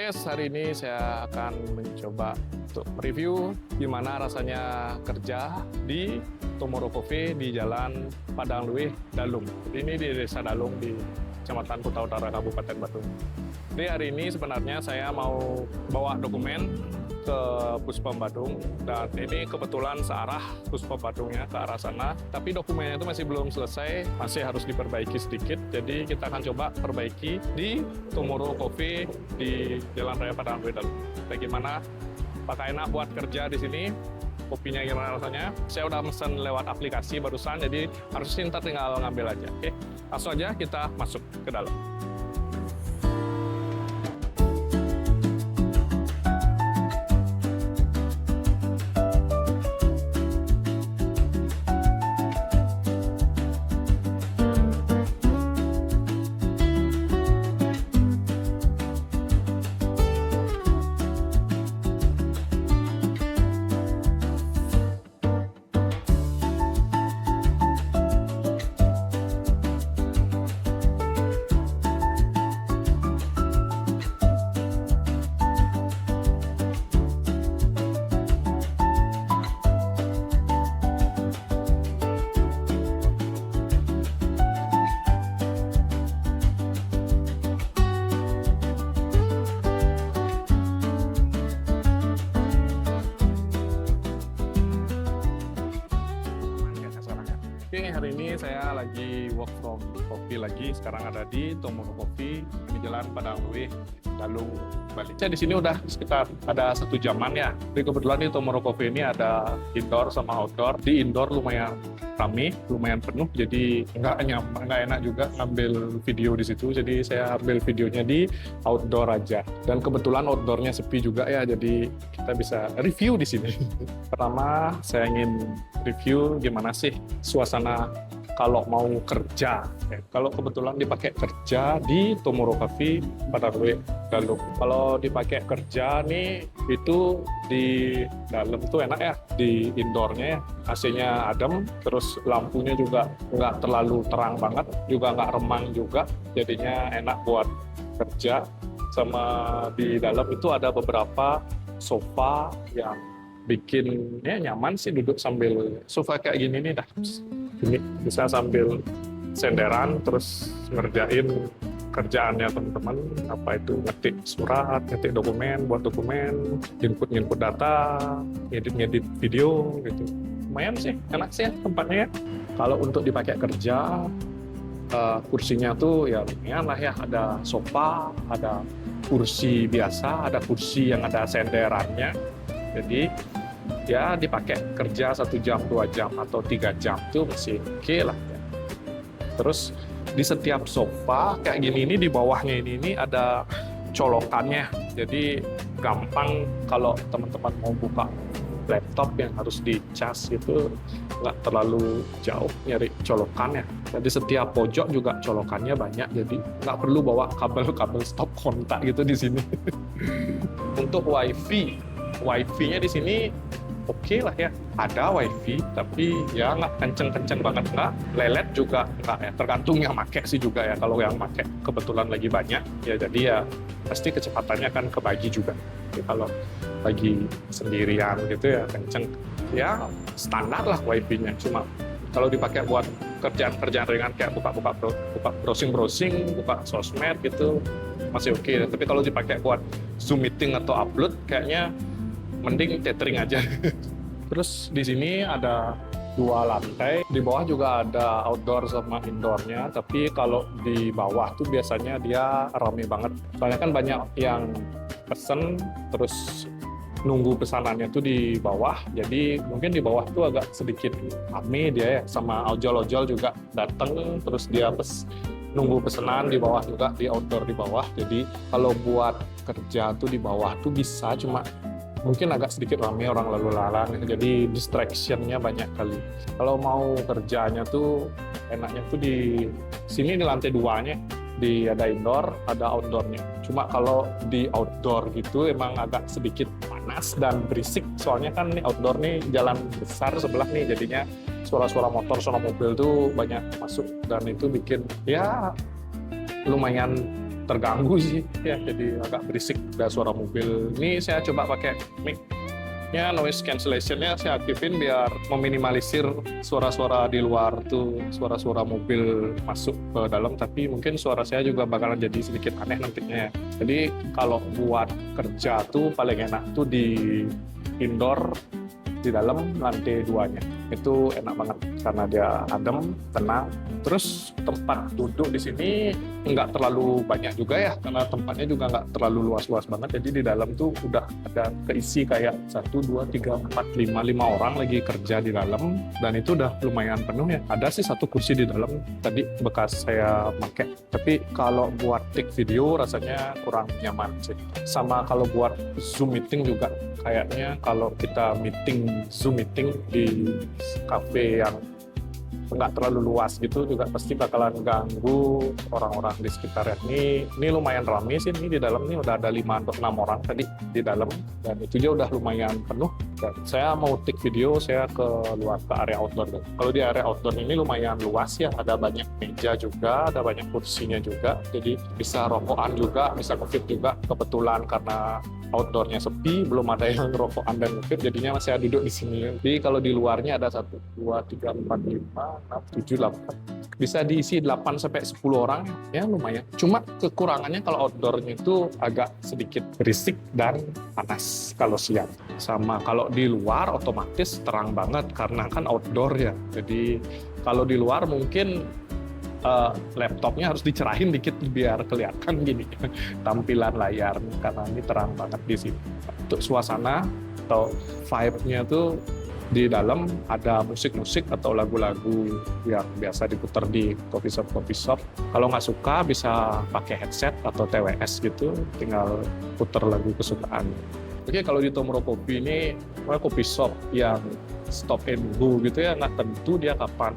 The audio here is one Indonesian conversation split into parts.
guys, hari ini saya akan mencoba untuk mereview gimana rasanya kerja di Tomorrow Coffee di Jalan Padang Luih, Dalung. Ini di Desa Dalung di Kecamatan Kuta Utara, Kabupaten Badung. Jadi hari ini sebenarnya saya mau bawa dokumen ke Puspom Badung, dan ini kebetulan searah Puspom Badungnya ke arah sana, tapi dokumennya itu masih belum selesai, masih harus diperbaiki sedikit. Jadi kita akan coba perbaiki di Tomorrow Coffee di Jalan Raya Padang Luih Dalung. Bagaimana? Apakah enak buat kerja di sini? Kopinya gimana rasanya? Saya udah mesen lewat aplikasi barusan, jadi harusnya ntar tinggal ngambil aja. Oke, langsung aja kita masuk ke dalam. Oke, hari ini saya lagi work from coffee lagi. Sekarang ada di Tomorrow Coffee di Jalan Padang Luih, Dalung, Bali. Saya di sini udah sekitar ada 1 jaman ya. Jadi kebetulan di Tomorrow Coffee ini ada indoor sama outdoor. Di indoor lumayan ramai, lumayan penuh. Jadi nggak enak juga ngambil video di situ. Jadi saya ambil videonya di outdoor aja. Dan kebetulan outdoornya sepi juga ya. Jadi kita bisa review di sini. Pertama, saya ingin review gimana sih suasana kalau mau kerja. Kalau kebetulan dipakai kerja di Tomorrow Coffee Padang Luih Dalung. Kalau dipakai kerja nih itu di dalam tuh enak ya, di indoornya ya. AC-nya adem, terus lampunya juga nggak terlalu terang banget, juga nggak remang juga. Jadinya enak buat kerja. Sama di dalam itu ada beberapa sofa yang bikin nyaman sih duduk sambil sofa kayak gini nih dah. Ini bisa sambil senderan terus ngerjain kerjaannya teman-teman, apa itu ngetik surat, ngetik dokumen, buat dokumen, input data, ngedit video gitu. Lumayan sih, enak sih ya tempatnya ya. Kalau untuk dipakai kerja, kursinya tuh ya lumayan lah ya, ada sofa, ada kursi biasa, ada kursi yang ada senderannya. Jadi ya dipakai kerja 1 jam, 2 jam, atau 3 jam tuh masih oke lah ya. Terus di setiap sofa kayak gini ini di bawahnya ini ada colokannya. Jadi gampang kalau teman-teman mau buka laptop yang harus dicas itu nggak terlalu jauh nyari colokannya. Jadi setiap pojok juga colokannya banyak, jadi nggak perlu bawa kabel stop kontak gitu di sini. Untuk wifi-nya di sini oke lah ya, ada wifi, tapi ya nggak kenceng-kenceng banget, nggak lelet juga nggak ya, tergantung yang pakai sih juga ya. Kalau yang pakai kebetulan lagi banyak ya, jadi ya pasti kecepatannya kan kebagi juga. Jadi kalau lagi sendirian gitu ya kenceng, ya standar lah wifi-nya. Cuma kalau dipakai buat kerjaan ringan kayak buka browsing, buka sosmed gitu masih oke. Tapi kalau dipakai buat Zoom meeting atau upload kayaknya mending tethering aja. Terus di sini ada 2 lantai, di bawah juga ada outdoor sama indoornya. Tapi kalau di bawah tuh biasanya dia rame banget. Soalnya kan banyak yang pesen, terus nunggu pesanannya tuh di bawah. Jadi mungkin di bawah tuh agak sedikit rame dia ya, sama ojol-ojol juga datang, terus dia nunggu pesanan di bawah juga, di outdoor di bawah. Jadi kalau buat kerja tuh di bawah tuh bisa, cuma mungkin agak sedikit ramai orang lalu lalang, jadi distraction-nya banyak kali. Kalau mau kerjanya tuh enaknya tuh di sini di lantai 2-nya, ada indoor, ada outdoor-nya. Cuma kalau di outdoor gitu emang agak sedikit panas dan berisik, soalnya kan nih outdoor nih jalan besar sebelah nih, jadinya suara-suara motor, suara mobil tuh banyak masuk, dan itu bikin ya lumayan terganggu sih ya, jadi agak berisik, ada suara mobil. Ini saya coba pakai mic ya, noise cancellation-nya saya aktifin biar meminimalisir suara-suara di luar tuh, suara-suara mobil masuk ke dalam, tapi mungkin suara saya juga bakalan jadi sedikit aneh nantinya ya. Jadi kalau buat kerja tuh paling enak tuh di indoor, di dalam lantai 2-nya. Itu enak banget karena dia adem, tenang. Terus tempat duduk di sini nggak terlalu banyak juga ya, karena tempatnya juga nggak terlalu luas-luas banget. Jadi di dalam tuh udah ada keisi kayak 1, 2, 3, 4, 5 orang lagi kerja di dalam, dan itu udah lumayan penuh ya. Ada sih satu kursi di dalam tadi bekas saya pakai, tapi kalau buat take video rasanya kurang nyaman sih. Sama kalau buat Zoom meeting juga kayaknya kalau kita Zoom meeting di cafe yang nggak terlalu luas gitu juga pasti bakalan ganggu orang-orang di sekitarnya. Ini lumayan ramai sih, ini di dalam nih udah ada 5 atau 6 orang tadi di dalam, dan itu aja udah lumayan penuh. Dan saya mau take video, saya ke luar ke area outdoor. Kalau di area outdoor ini lumayan luas ya, ada banyak meja juga, ada banyak kursinya juga, jadi bisa rokokan juga, bisa ngefit juga. Kebetulan karena outdoornya sepi, belum ada yang rokokan dan ngefit, jadinya saya duduk di sini. Jadi kalau di luarnya ada 1, 2, 3, 4, 5, 6, 7, 8. Bisa diisi 8 sampai 10 orang ya, lumayan. Cuma kekurangannya kalau outdoornya itu agak sedikit berisik dan panas kalau siang. Sama kalau di luar otomatis terang banget karena kan outdoor ya. Jadi kalau di luar mungkin laptopnya harus dicerahin dikit biar kelihatan gini tampilan layar, karena ini terang banget di sini. Untuk suasana atau vibe-nya tuh di dalam ada musik-musik atau lagu-lagu yang biasa diputar di coffee shop. Kalau nggak suka bisa pakai headset atau TWS gitu, tinggal putar lagu kesukaan. Oke, kalau di Tomorrow Coffee ini coffee shop yang stop and go gitu ya, nggak tentu dia kapan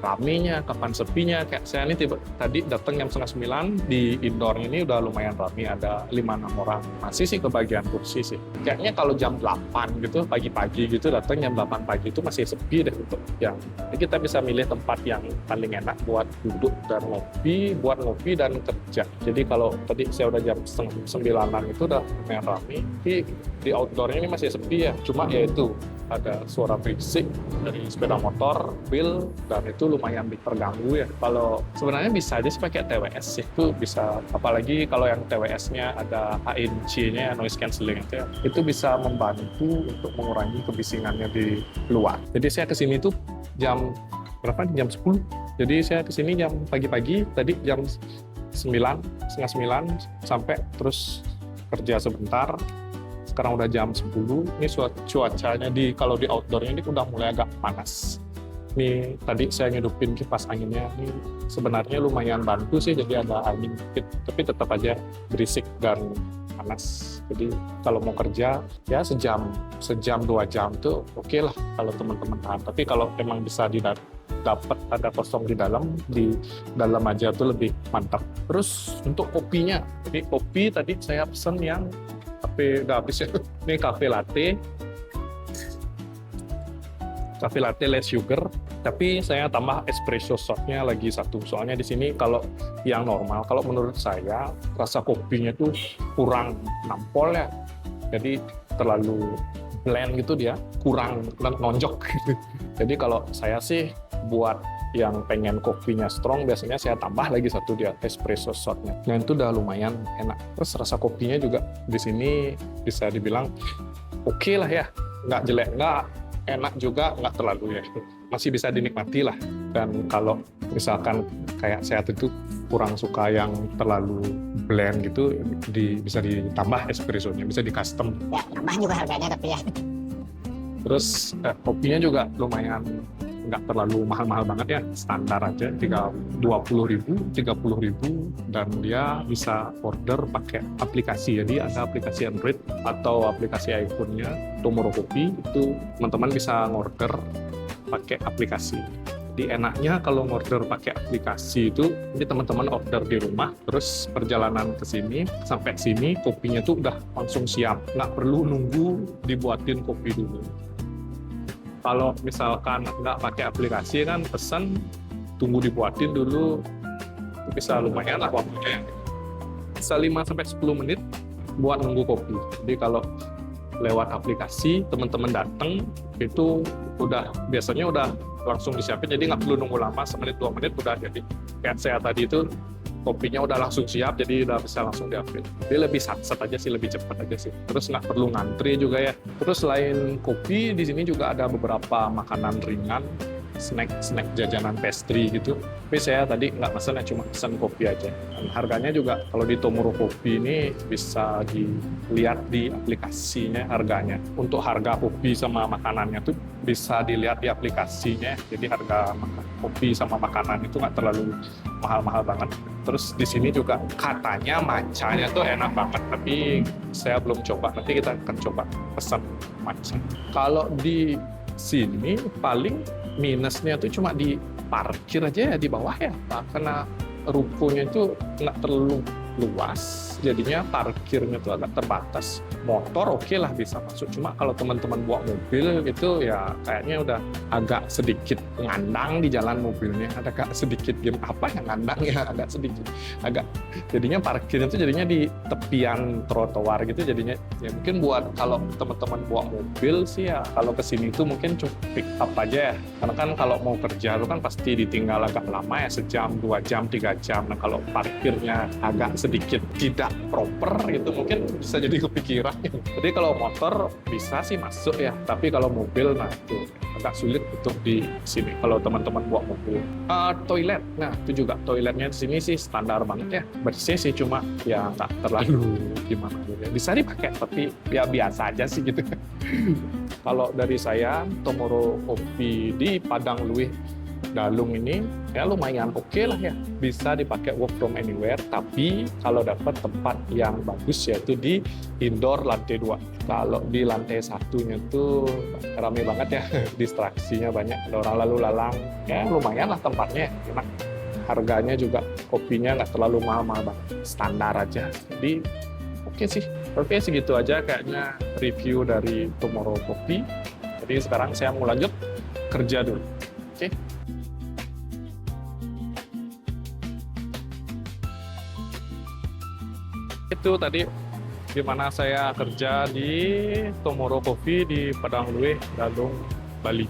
ramenya, kapan sepinya. Kayak saya ini tadi datang jam 8:30, di indoor ini udah lumayan rame, ada 5-6 orang. Masih sih kebagian kursi sih. Kayaknya kalau jam 8 gitu, pagi-pagi gitu, datang jam 8 pagi itu masih sepi deh untuk yang. Jadi kita bisa milih tempat yang paling enak buat duduk dan ngopi dan kerja. Jadi kalau tadi saya udah jam 8:30 itu udah lumayan rame. Tapi di outdoornya ini masih sepi ya. Cuma ya itu, ada suara berisik dari sepeda motor, mobil, dan itu lumayan terganggu ya. Kalau sebenarnya bisa aja sih pakai TWS sih, itu bisa, apalagi kalau yang TWS-nya ada ANC-nya, noise cancelling itu bisa membantu untuk mengurangi kebisingannya di luar. Jadi saya kesini tuh jam berapa? Jam 10. Jadi saya kesini jam pagi-pagi, tadi jam 9, setengah 9, sampai terus kerja sebentar. Sekarang udah jam 10, ini cuacanya kalau di outdoornya ini udah mulai agak panas. Ini tadi saya ngidupin kipas anginnya, ini sebenarnya lumayan bantu sih, jadi ada angin dikit, tapi tetap aja berisik dan panas. Jadi kalau mau kerja ya sejam 2 jam tuh oke lah kalau teman-teman tahan. Tapi kalau emang bisa dapat ada kosong di dalam aja tuh lebih mantap. Terus untuk kopinya, jadi kopi tadi saya pesen yang udah habis ya. Ini cafe latte less sugar, tapi saya tambah espresso shotnya lagi 1. Soalnya di sini kalau yang normal, kalau menurut saya rasa kopinya tuh kurang nampol ya, jadi terlalu blend gitu, dia kurang nonjok gitu. Jadi kalau saya sih buat yang pengen kopinya strong, biasanya saya tambah lagi 1 dia espresso shotnya. Nah itu udah lumayan enak. Terus rasa kopinya juga di sini bisa dibilang oke lah ya, nggak jelek, nggak enak juga, nggak terlalu ya, masih bisa dinikmati lah. Dan kalau misalkan kayak saya itu kurang suka yang terlalu blend gitu, bisa ditambah espressonya, bisa di custom. Ya tambah juga harganya tapi ya. Terus kopinya juga lumayan nggak terlalu mahal-mahal banget ya, standar aja, 20.000, 30.000, dan dia bisa order pakai aplikasi. Jadi ada aplikasi Android atau aplikasi iPhone-nya Tomorrow Coffee, itu teman-teman bisa ngorder pakai aplikasi. Jadi enaknya kalau ngorder pakai aplikasi itu, jadi teman-teman order di rumah, terus perjalanan ke sini, sampai sini kopinya tuh udah langsung siap, nggak perlu nunggu dibuatin kopi dulu. Kalau misalkan nggak pakai aplikasi kan pesan, tunggu dibuatin dulu, bisa lumayan lah waktunya. bisa 5-10 menit buat nunggu kopi. Jadi kalau lewat aplikasi teman-teman datang itu biasanya udah langsung disiapin, jadi nggak perlu nunggu lama, 1-2 menit udah jadi. Kayak saya tadi itu kopinya udah langsung siap, jadi udah bisa langsung diambil. Jadi lebih sat-set aja sih, lebih cepat aja sih. Terus nggak perlu ngantri juga ya. Terus selain kopi, di sini juga ada beberapa makanan ringan, snack jajanan pastry gitu. Tapi saya tadi nggak pesen ya, cuma pesen kopi aja. Dan harganya juga kalau di Tomoro Coffee ini bisa dilihat di aplikasinya harganya. Untuk harga kopi sama makanannya tuh bisa dilihat di aplikasinya. Jadi harga kopi sama makanan itu nggak terlalu mahal-mahal banget. Terus di sini juga katanya matchanya tuh enak banget, tapi saya belum coba. Nanti kita akan coba pesan matcha. Kalau di sini paling minusnya tuh cuma di parkir aja ya di bawah ya, karena rukonya itu nggak terlalu luas, jadinya parkirnya tuh agak terbatas. Motor oke lah bisa masuk, cuma kalau teman-teman bawa mobil gitu ya kayaknya udah agak sedikit ngandang di jalan mobilnya, agak sedikit game apa yang ngandang ya, agak jadinya parkirnya tuh jadinya di tepian trotoar gitu, jadinya ya mungkin buat kalau teman-teman bawa mobil sih ya kalau kesini tuh mungkin cukup pick up aja ya, karena kan kalau mau kerja lu kan pasti ditinggal agak lama ya, sejam, 2 jam, 3 jam. Nah kalau parkirnya agak sedikit tidak proper gitu mungkin bisa jadi kepikiran. Jadi kalau motor bisa sih masuk ya, tapi kalau mobil nah itu agak sulit untuk di sini kalau teman-teman bawa mobil. Toilet, nah itu juga toiletnya di sini sih standar banget ya, bersih sih, cuma ya nggak terlalu gimana gitu ya. Bisa dipakai tapi ya biasa aja sih gitu. Kalau dari saya, Tomoro Coffee di Padang Luwih Dalung ini ya lumayan oke lah ya, bisa dipakai work from anywhere, tapi kalau dapat tempat yang bagus yaitu di indoor lantai 2. Kalau di lantai satunya tuh rame banget ya, distraksinya banyak, ada orang lalu lalang, ya lumayan lah tempatnya, enak. Harganya juga kopinya nggak terlalu mahal-mahal banget, standar aja. Jadi oke segitu aja kayaknya review dari Tomoro Coffee. Jadi sekarang saya mau lanjut kerja dulu. Oke. Itu tadi gimana saya kerja di Tomoro Coffee di Padang Luwih, Dalung, Bali.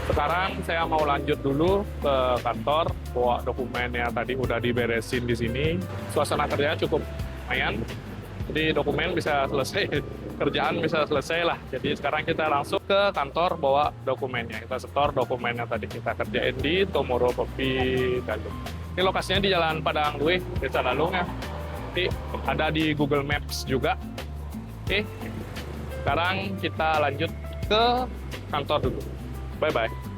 Sekarang saya mau lanjut dulu ke kantor, bawa dokumennya tadi udah diberesin di sini. Suasana kerja cukup lumayan, jadi dokumen bisa selesai, kerjaan bisa selesai lah. Jadi sekarang kita langsung ke kantor bawa dokumennya, kita setor dokumennya tadi kita kerjain di Tomoro Coffee Dalung. Ini lokasinya di Jalan Padang Luwih, Desa Dalung ya. Nanti ada di Google Maps juga. Oke, sekarang kita lanjut ke kantor dulu. Bye-bye.